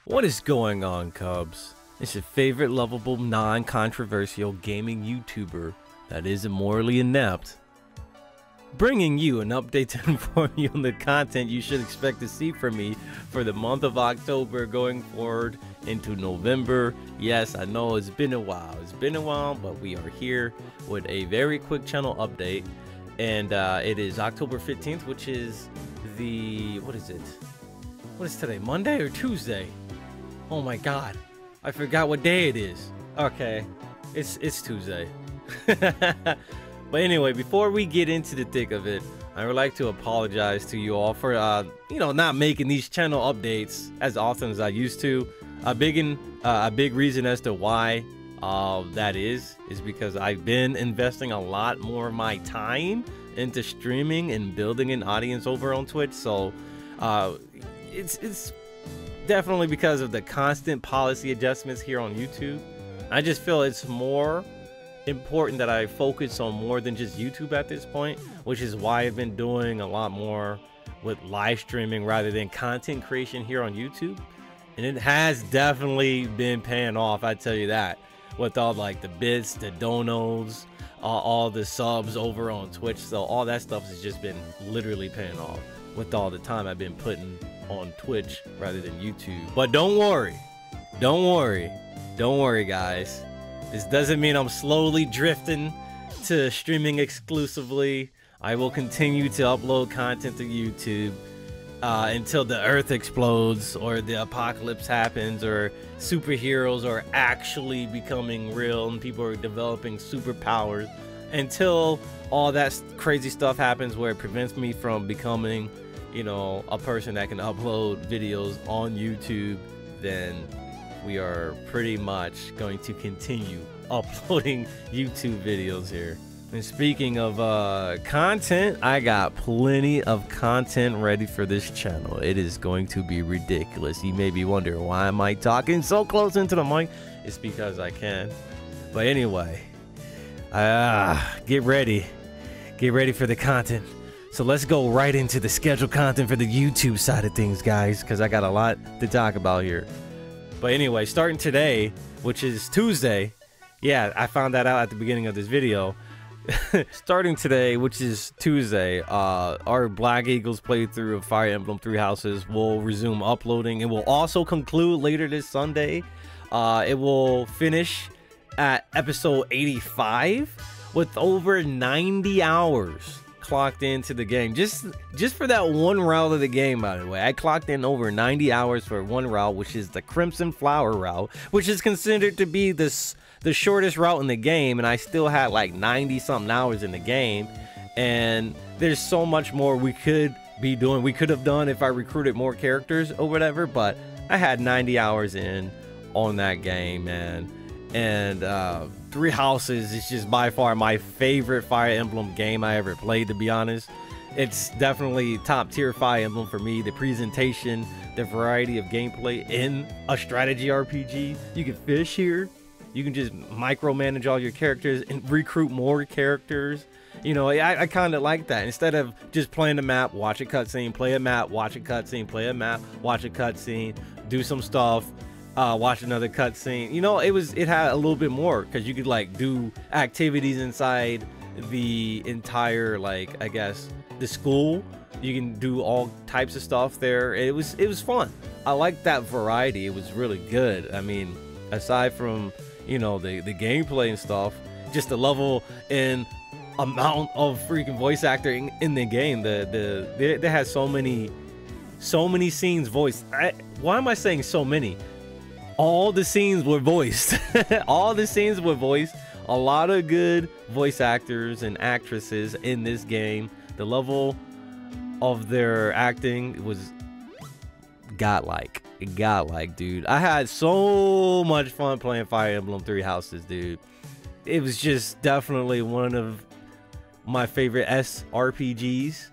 What is going on, Cubs? It's your favorite lovable, non-controversial gaming YouTuber that isn't morally inept, bringing you an update to inform you on the content you should expect to see from me for the month of October going forward into November. Yes, I know it's been a while. But we are here with a very quick channel update. And it is October 15th, which is the, what is it? What is today, Monday or Tuesday? Oh my God, I forgot what day it is. Okay, it's Tuesday. But anyway, before we get into the thick of it, I would like to apologize to you all for, not making these channel updates as often as I used to. A big reason as to why that is because I've been investing a lot more of my time into streaming and building an audience over on Twitch. So it's definitely because of the constant policy adjustments here on YouTube. I just feel it's more important that I focus on more than just YouTube at this point, which is why I've been doing a lot more with live streaming rather than content creation here on YouTube. And it has definitely been paying off, I tell you that, with all like the bits, the donos, all the subs over on Twitch. So all that stuff has just been literally paying off with all the time I've been putting on Twitch rather than YouTube. But don't worry guys, this doesn't mean I'm slowly drifting to streaming exclusively. I will continue to upload content to YouTube until the earth explodes or the apocalypse happens or superheroes are actually becoming real and people are developing superpowers. Until all that crazy stuff happens where it prevents me from becoming, a person that can upload videos on YouTube, then we are pretty much going to continue uploading YouTube videos here. And speaking of content, I got plenty of content ready for this channel. It is going to be ridiculous. You may be wondering, why am I talking so close into the mic? It's because I can. But anyway, get ready for the content. So let's go right into the scheduled content for the YouTube side of things, guys, because I got a lot to talk about here. But anyway, starting today, which is Tuesday, yeah, I found that out at the beginning of this video. Starting today, which is Tuesday, our Black Eagles playthrough of Fire Emblem Three Houses will resume uploading. It will also conclude later this Sunday. It will finish at episode 85 with over 90 hours clocked into the game. Just for that one route of the game, by the way. I clocked in over 90 hours for one route, which is the Crimson Flower route, which is considered to be the shortest route in the game, and I still had like 90 something hours in the game. And there's so much more we could be doing, we could have done if I recruited more characters or whatever, but I had 90 hours in on that game, man. And Three Houses is just by far my favorite Fire Emblem game I ever played, to be honest. It's definitely top tier Fire Emblem for me. The presentation, the variety of gameplay in a strategy RPG. You can fish here. You can just micromanage all your characters and recruit more characters. I kind of like that. Instead of just playing the map, watch a cutscene, play a map, watch a cutscene, play a map, watch a cutscene, do some stuff, watch another cutscene. It had a little bit more because you could like do activities inside the entire, like, I guess the school. You can do all types of stuff there. It was fun. I liked that variety. It was really good. I mean, aside from the gameplay and stuff, just the level and amount of freaking voice acting in the game. They had so many scenes voiced. Why am I saying so many? All the scenes were voiced. All the scenes were voiced. A lot of good voice actors and actresses in this game. The level of their acting was godlike. Dude. I had so much fun playing Fire Emblem Three Houses, dude. It was just definitely one of my favorite SRPGs,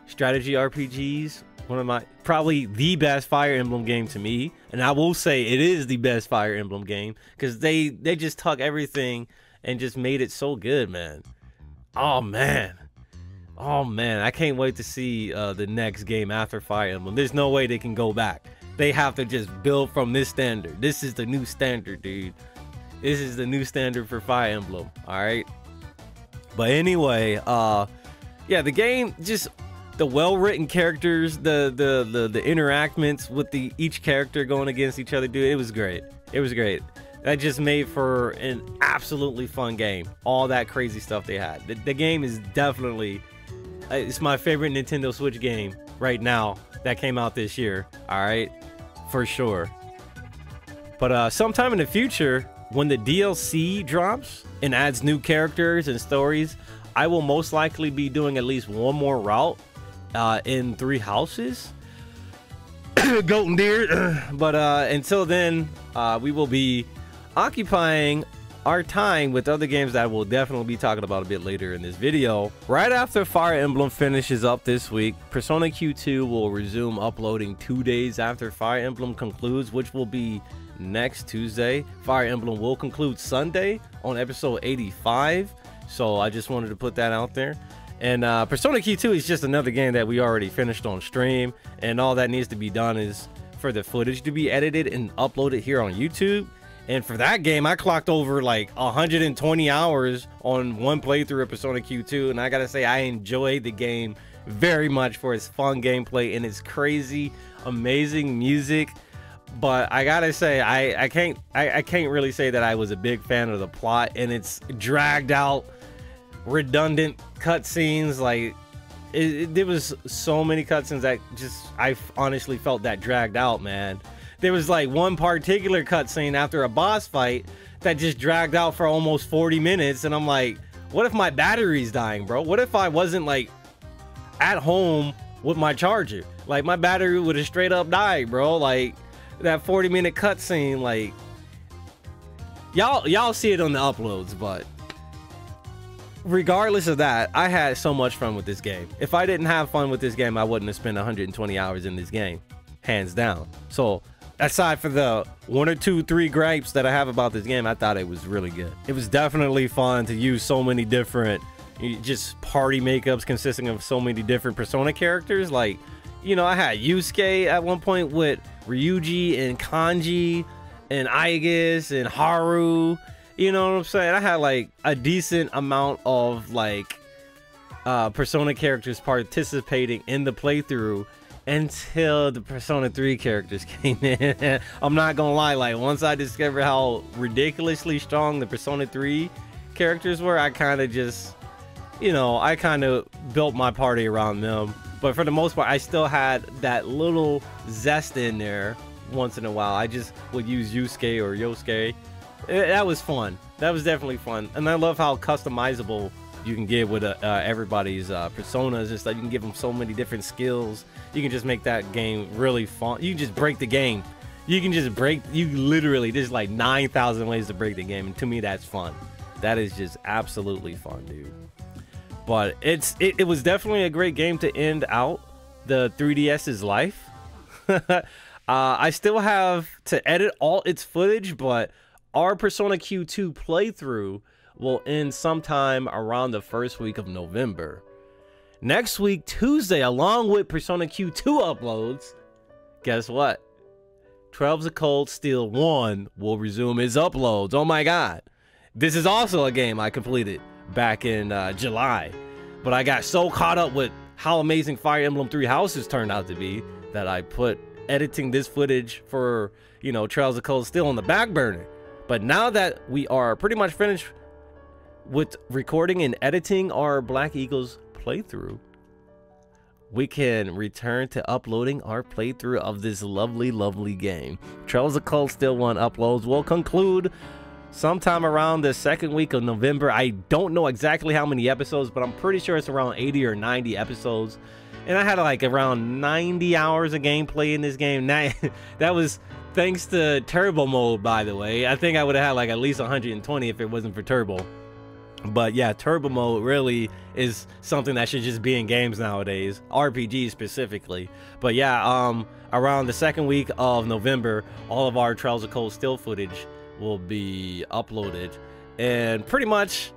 strategy RPGs. One of my, probably the best Fire Emblem game to me, and I will say it is the best Fire Emblem game because they just took everything and just made it so good, man. Oh man, I can't wait to see the next game after Fire Emblem. There's no way they can go back. they have to just build from this standard. This is the new standard, dude. This is the new standard for Fire Emblem. All right. But anyway, yeah, the game, just the well-written characters, the interactions with each character going against each other, dude. It was great. It was great. That just made for an absolutely fun game. All that crazy stuff they had. The game is definitely, it's my favorite Nintendo Switch game right now that came out this year. All right, for sure. But sometime in the future, when the DLC drops and adds new characters and stories, I will most likely be doing at least one more route in 3 houses. Goat and deer. But until then, we will be occupying our time with other games that we'll definitely be talking about a bit later in this video. Right after Fire Emblem finishes up this week, Persona Q2 will resume uploading 2 days after Fire Emblem concludes, which will be next Tuesday. Fire Emblem will conclude Sunday on episode 85, so I just wanted to put that out there. And Persona Q2 is just another game that we already finished on stream, and all that needs to be done is for the footage to be edited and uploaded here on YouTube. And for that game, I clocked over like 120 hours on one playthrough of Persona Q2, and I gotta say I enjoyed the game very much for its fun gameplay and its crazy, amazing music. But I gotta say, I can't really say that I was a big fan of the plot and its dragged out, redundant cutscenes. Like there was so many cutscenes that just I honestly felt that dragged out, man. There was like one particular cutscene after a boss fight that just dragged out for almost 40 minutes, and I'm like, what if my battery's dying, bro? What if I wasn't like at home with my charger? Like my battery would have straight up died, bro. Like that 40-minute cutscene, like y'all see it on the uploads. But regardless of that, I had so much fun with this game. If I didn't have fun with this game, I wouldn't have spent 120 hours in this game, hands down. So aside for the 1 or 2, 3 gripes that I have about this game, I thought it was really good. It was definitely fun to use so many different just party makeups consisting of so many different Persona characters. Like, you know, I had Yusuke at one point with Ryuji and Kanji and Aigis and Haru. You know what I'm saying? I had like a decent amount of like Persona characters participating in the playthrough until the Persona 3 characters came in. I'm not gonna lie, like once I discovered how ridiculously strong the Persona 3 characters were, I kind of just, you know, I kind of built my party around them. But for the most part, I still had that little zest in there once in a while. I just would use Yusuke or Yosuke. That was fun. That was definitely fun. And I love how customizable you can get with everybody's personas and stuff. You can give them so many different skills. You can just make that game really fun. You can just break the game. You can just break, you literally, there's like 9,000 ways to break the game. And to me, that's fun. That is just absolutely fun, dude. But it was definitely a great game to end out the 3DS's life. I still have to edit all its footage, but our Persona Q2 playthrough will end sometime around the first week of November. Next week, Tuesday, along with Persona Q2 uploads, guess what? 12's a Cold Steel 1 will resume its uploads. Oh my god. This is also a game I completed back in July. But I got so caught up with how amazing Fire Emblem 3 Houses turned out to be that I put editing this footage for, you know, Trails of Cold Steel on the back burner. But now that we are pretty much finished with recording and editing our Black Eagles playthrough, we can return to uploading our playthrough of this lovely, lovely game. Trails of Cold Steel 1 uploads will conclude sometime around the second week of November. I don't know exactly how many episodes, but I'm pretty sure it's around 80 or 90 episodes. And I had like around 90 hours of gameplay in this game. That was thanks to turbo mode, by the way. I think I would have had like at least 120 if it wasn't for turbo. But yeah, turbo mode really is something that should just be in games nowadays, RPGs specifically. But yeah, around the second week of November, all of our Trails of Cold Steel footage will be uploaded. And pretty much,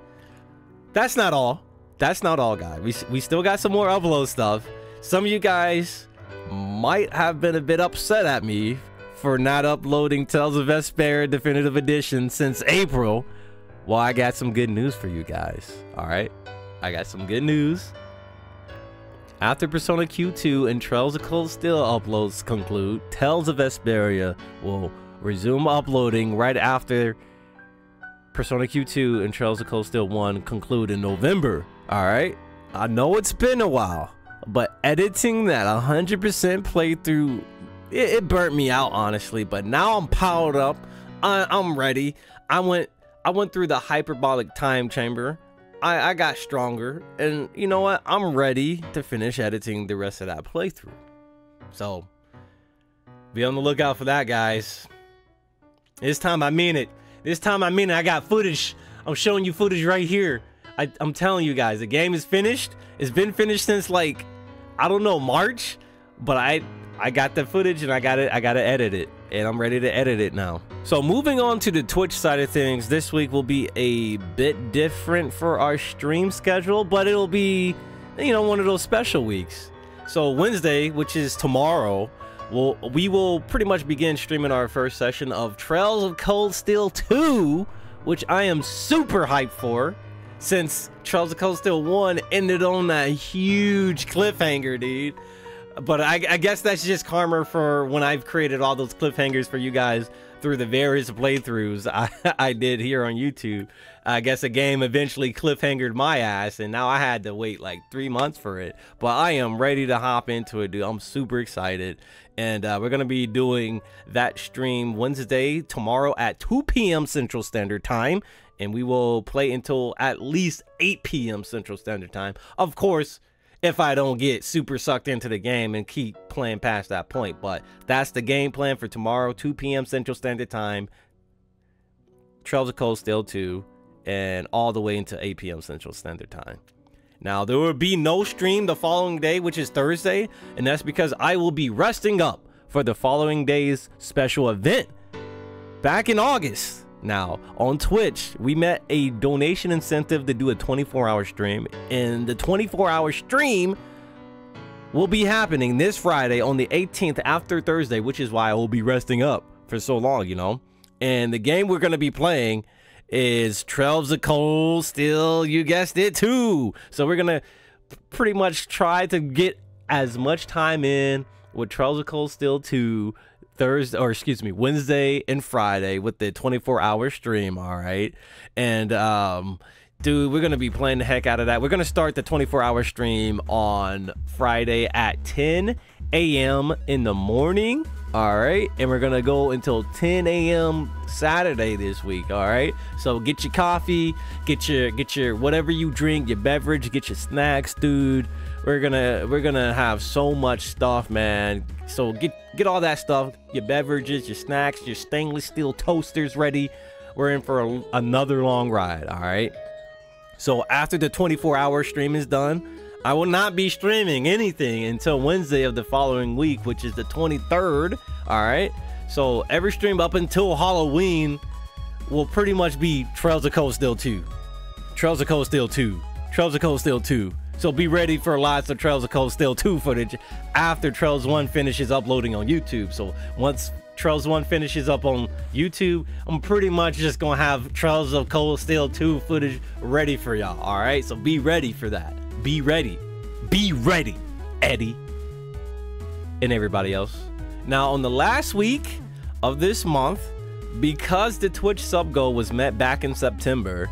that's not all. That's not all, guys. We still got some more upload stuff. Some of you guys might have been a bit upset at me for not uploading Tales of Vesperia Definitive Edition since April. Well, I got some good news for you guys. All right, I got some good news. After Persona Q2 and Trails of Cold Steel uploads conclude, Tales of Vesperia will resume uploading right after Persona Q2 and Trails of Cold Steel 1 conclude in November. All right, I know it's been a while, but editing that 100% playthrough, it burnt me out, honestly. But now I'm powered up. I'm ready. I went through the hyperbolic time chamber. I got stronger, and you know what? I'm ready to finish editing the rest of that playthrough. So be on the lookout for that, guys. This time I mean it. This time I mean it. I got footage. I'm showing you footage right here. I'm telling you guys, the game is finished. It's been finished since, like, I don't know, March, but I got the footage and I gotta edit it, and I'm ready to edit it now. So moving on to the Twitch side of things, this week will be a bit different for our stream schedule, but it'll be, you know, one of those special weeks. So Wednesday, which is tomorrow, we will pretty much begin streaming our first session of Trails of Cold Steel 2, which I am super hyped for, since Trails of Cold Steel 1 ended on that huge cliffhanger, dude. But I guess that's just karma for when I've created all those cliffhangers for you guys through the various playthroughs I did here on YouTube. I guess a game eventually cliffhangered my ass, and now I had to wait like 3 months for it. But I am ready to hop into it, dude. I'm super excited. And we're going to be doing that stream Wednesday, tomorrow at 2 p.m. Central Standard Time. And we will play until at least 8 p.m. Central Standard Time. Of course, if I don't get super sucked into the game and keep playing past that point. But that's the game plan for tomorrow, 2 p.m. Central Standard Time, Trails of Cold Steel 2, and all the way into 8 p.m. Central Standard Time. Now, there will be no stream the following day, which is Thursday, and that's because I will be resting up for the following day's special event back in August. Now, on Twitch, we met a donation incentive to do a 24-hour stream, and the 24-hour stream will be happening this Friday on the 18th after Thursday, which is why I will be resting up for so long, you know. And the game we're going to be playing is Trails of Cold Steel, you guessed it, 2. So we're going to pretty much try to get as much time in with Trails of Cold Steel 2 Wednesday and Friday with the 24-hour stream. All right, and dude, we're gonna be playing the heck out of that. We're gonna start the 24-hour stream on Friday at 10 a.m. in the morning. All right, and we're gonna go until 10 a.m. Saturday this week. All right, so get your coffee, get your whatever you drink, your beverage, get your snacks, dude. We're gonna have so much stuff, man. So get all that stuff, your beverages, your snacks, your stainless steel toasters ready. We're in for another long ride. All right, so after the 24-hour stream is done, I will not be streaming anything until Wednesday of the following week, which is the 23rd. All right, so every stream up until Halloween will pretty much be Trails of Cold Steel 2, Trails of Cold Steel 2, Trails of Cold Steel 2. So be ready for lots of Trails of Cold Steel 2 footage after Trails 1 finishes uploading on YouTube. So once Trails 1 finishes up on YouTube, I'm pretty much just gonna have Trails of Cold Steel 2 footage ready for y'all. All right, so be ready for that. Be ready, Eddie and everybody else. Now, on the last week of this month, because the Twitch sub goal was met back in September,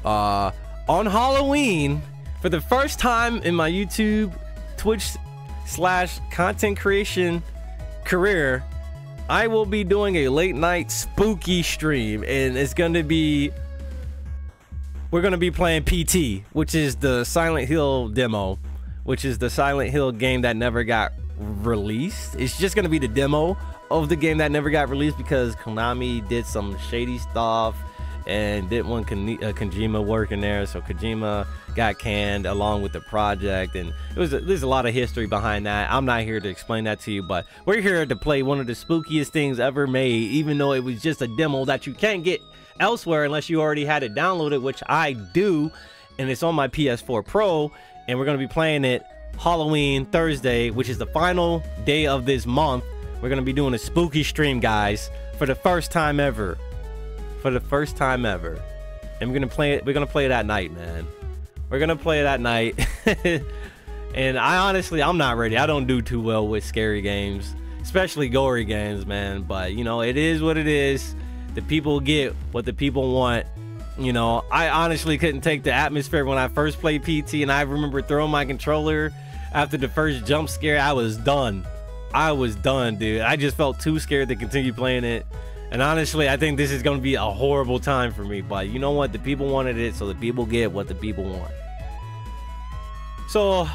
on Halloween, for the first time in my YouTube Twitch / content creation career, I will be doing a late night spooky stream, and it's gonna be, we're gonna be playing PT, which is the Silent Hill demo, which is the Silent Hill game that never got released. It's just gonna be the demo of the game that never got released because Konami did some shady stuff and didn't want Kojima working there, so Kojima got canned along with the project, and there's a lot of history behind that. I'm not here to explain that to you, but we're here to play one of the spookiest things ever made, even though it was just a demo that you can't get elsewhere unless you already had it downloaded, which I do, and it's on my PS4 Pro, and we're going to be playing it Halloween Thursday, which is the final day of this month, we're gonna be doing a spooky stream, guys, for the first time ever. For the first time ever. And we're gonna play it at night, man. We're gonna play it at night. And I'm not ready. I don't do too well with scary games, especially gory games, man. But you know, it is what it is. The people get what the people want. You know, I honestly couldn't take the atmosphere when I first played PT, and I remember throwing my controller after the first jump scare. I was done. I was done, dude. I just felt too scared to continue playing it. And honestly, I think this is going to be a horrible time for me. But you know what? The people wanted it, so the people get what the people want. So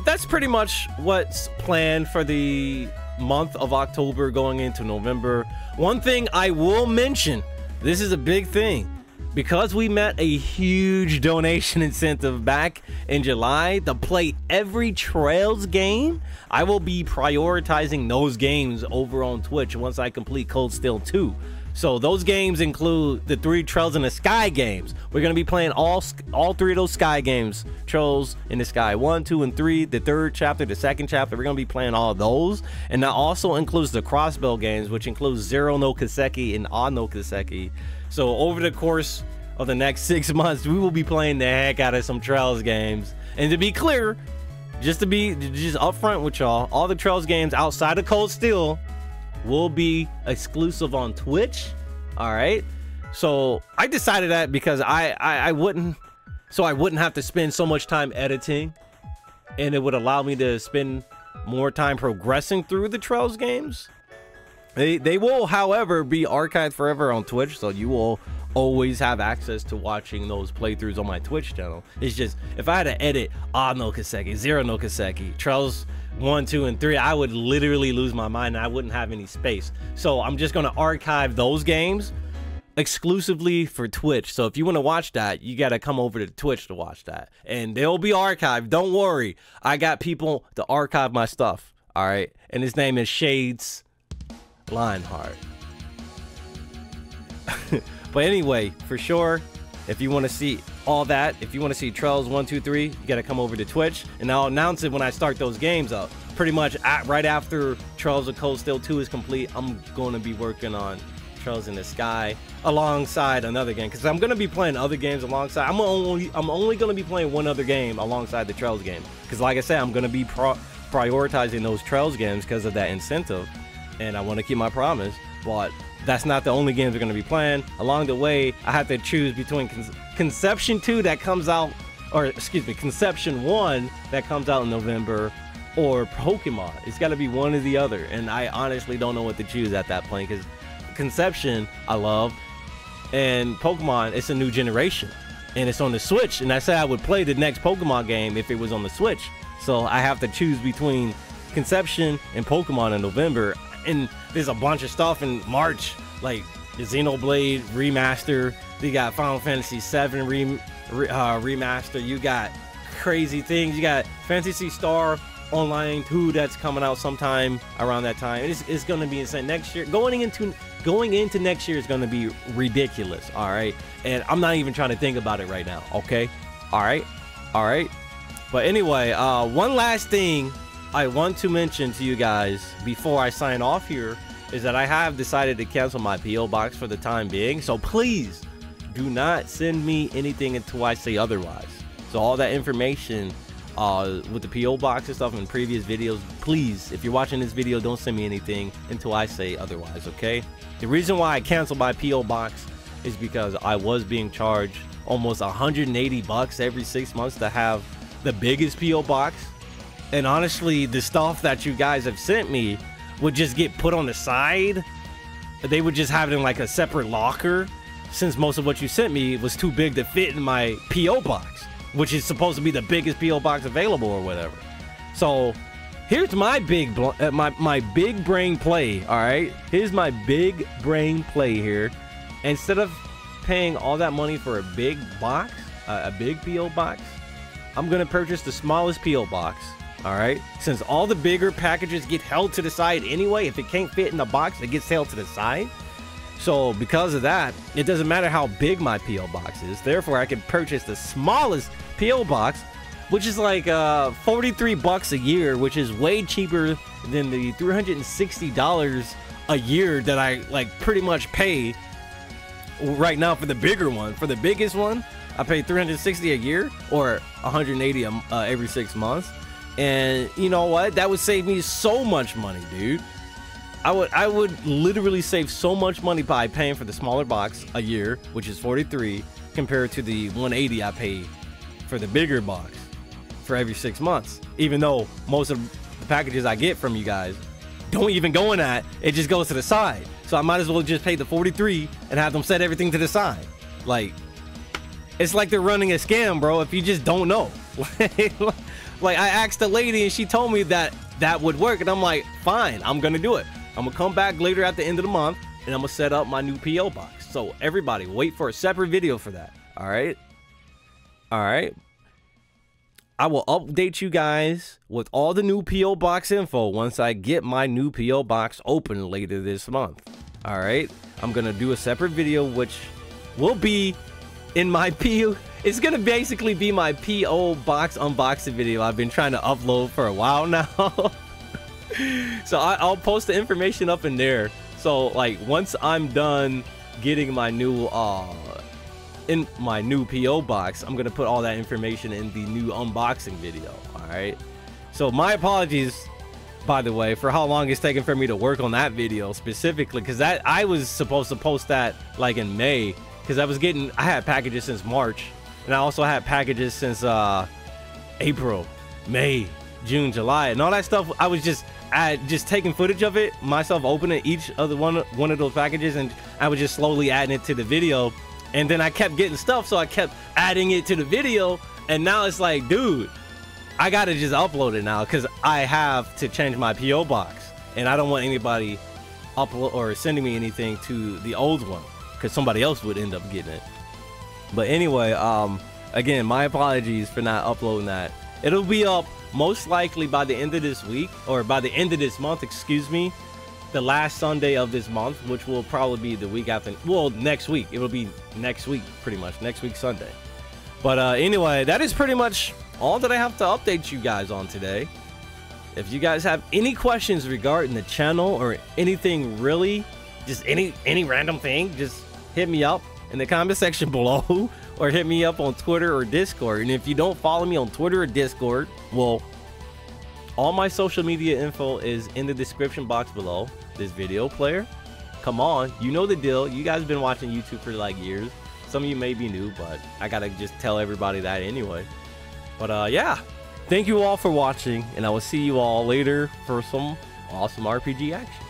that's pretty much what's planned for the month of October going into November. One thing I will mention, this is a big thing. Because we met a huge donation incentive back in July to play every Trails game, I will be prioritizing those games over on Twitch once I complete Cold Steel 2. So those games include the 3 Trails in the Sky games. We're going to be playing all 3 of those Sky games. Trails in the Sky 1, 2, and 3. The 3rd chapter, the 2nd chapter. We're going to be playing all of those. And that also includes the Crossbow games, which includes Zero no Kiseki and Odd no Kiseki. So over the course of the next 6 months, we will be playing the heck out of some Trails games. And to be clear, just upfront with y'all, all the Trails games outside of Cold Steel will be exclusive on Twitch. All right, so I decided that because I wouldn't have to spend so much time editing, and it would allow me to spend more time progressing through the Trails games. They will, however, be archived forever on Twitch, so you will always have access to watching those playthroughs on my Twitch channel. It's just, if I had to edit Odd no Kiseki, Zero no Kiseki, Trails 1, 2, and 3, I would literally lose my mind and I wouldn't have any space. So I'm just going to archive those games exclusively for Twitch. So if you want to watch that, you got to come over to Twitch to watch that. And they'll be archived. Don't worry. I got people to archive my stuff. All right. And his name is Shades Lionheart. But anyway, for sure, if you want to see all that, if you want to see Trails 1, 2, 3, you got to come over to Twitch. And I'll announce it when I start those games up. Pretty much right after Trails of Cold Steel 2 is complete, I'm going to be working on Trails in the Sky alongside another game. Because I'm going to be playing other games alongside. I'm only going to be playing one other game alongside the Trails game. Because like I said, I'm going to be prioritizing those Trails games because of that incentive. And I want to keep my promise. But that's not the only games we're going to be playing. Along the way, I have to choose between Conception 2 that comes out, or excuse me, Conception 1 that comes out in November, or Pokemon. It's got to be one or the other. And I honestly don't know what to choose at that point, because Conception I love, and Pokemon, it's a new generation. And it's on the Switch. And I said I would play the next Pokemon game if it was on the Switch. So I have to choose between Conception and Pokemon in November. And there's a bunch of stuff in March, like the Xenoblade remaster. You got Final Fantasy VII remaster. You got crazy things. You got Phantasy Star Online 2 that's coming out sometime around that time. It's going to be insane next year. Going into next year is going to be ridiculous. All right, and I'm not even trying to think about it right now. Okay, all right. But anyway, one last thing I want to mention to you guys before I sign off here is that I have decided to cancel my P.O. box for the time being. So please do not send me anything until I say otherwise. So all that information with the P.O. box and stuff in previous videos, please, if you're watching this video, don't send me anything until I say otherwise, okay? The reason why I canceled my P.O. box is because I was being charged almost 180 bucks every 6 months to have the biggest P.O. box. And honestly, the stuff that you guys have sent me would just get put on the side. They would just have it in like a separate locker, since most of what you sent me was too big to fit in my P.O. box, which is supposed to be the biggest P.O. box available or whatever. So here's my big big brain play. All right, here's my big brain play here. Instead of paying all that money for a big box, a big P.O. box, I'm gonna purchase the smallest P.O. box. All right, since all the bigger packages get held to the side anyway. If it can't fit in the box, it gets held to the side. So because of that, it doesn't matter how big my P.O. box is. Therefore, I can purchase the smallest P.O. box which is like 43 bucks a year, which is way cheaper than the $360 a year that I like pretty much pay right now for the bigger one. For the biggest one, I pay $360 a year or $180 every 6 months. And you know what? That would save me so much money, dude. I would literally save so much money by paying for the smaller box a year, which is 43, compared to the 180 I pay for the bigger box for every 6 months. Even though most of the packages I get from you guys don't even go in that, it just goes to the side. So I might as well just pay the 43 and have them set everything to the side. Like, it's like they're running a scam, bro, if you just don't know. Like I asked the lady and she told me that that would work, and I'm like, fine, I'm gonna do it. I'm gonna come back later at the end of the month and I'm gonna set up my new PO box. So everybody wait for a separate video for that. All right. I will update you guys with all the new PO box info once I get my new PO box open later this month. All right, I'm gonna do a separate video which will be in my PO. It's gonna basically be my PO box unboxing video I've been trying to upload for a while now. So I'll post the information up in there. So like once I'm done getting my new PO box, I'm gonna put all that information in the new unboxing video. All right, so my apologies, by the way, for how long it's taken for me to work on that video specifically, because that I was supposed to post that like in May, because I had packages since March, and I also had packages since April, May, June, July, and all that stuff. I was just taking footage of it myself, opening each other one of those packages, and I was just slowly adding it to the video. And then I kept getting stuff, so I kept adding it to the video, and now it's like, dude, I gotta just upload it now because I have to change my PO box, and I don't want anybody upload or sending me anything to the old one because somebody else would end up getting it. But anyway, again, my apologies for not uploading that. It'll be up most likely by the end of this week, or by the end of this month, excuse me, the last Sunday of this month, which will probably be the week after, well, next week. It will be next week, pretty much next week Sunday. But anyway, that is pretty much all that I have to update you guys on today. If you guys have any questions regarding the channel or anything, really just any random thing, just hit me up in the comment section below, or hit me up on Twitter or Discord. And if you don't follow me on Twitter or Discord, well, all my social media info is in the description box below this video player. Come on, you know the deal. You guys have been watching YouTube for like years. Some of you may be new, but I gotta just tell everybody that anyway. But yeah, thank you all for watching, and I will see you all later for some awesome RPG action.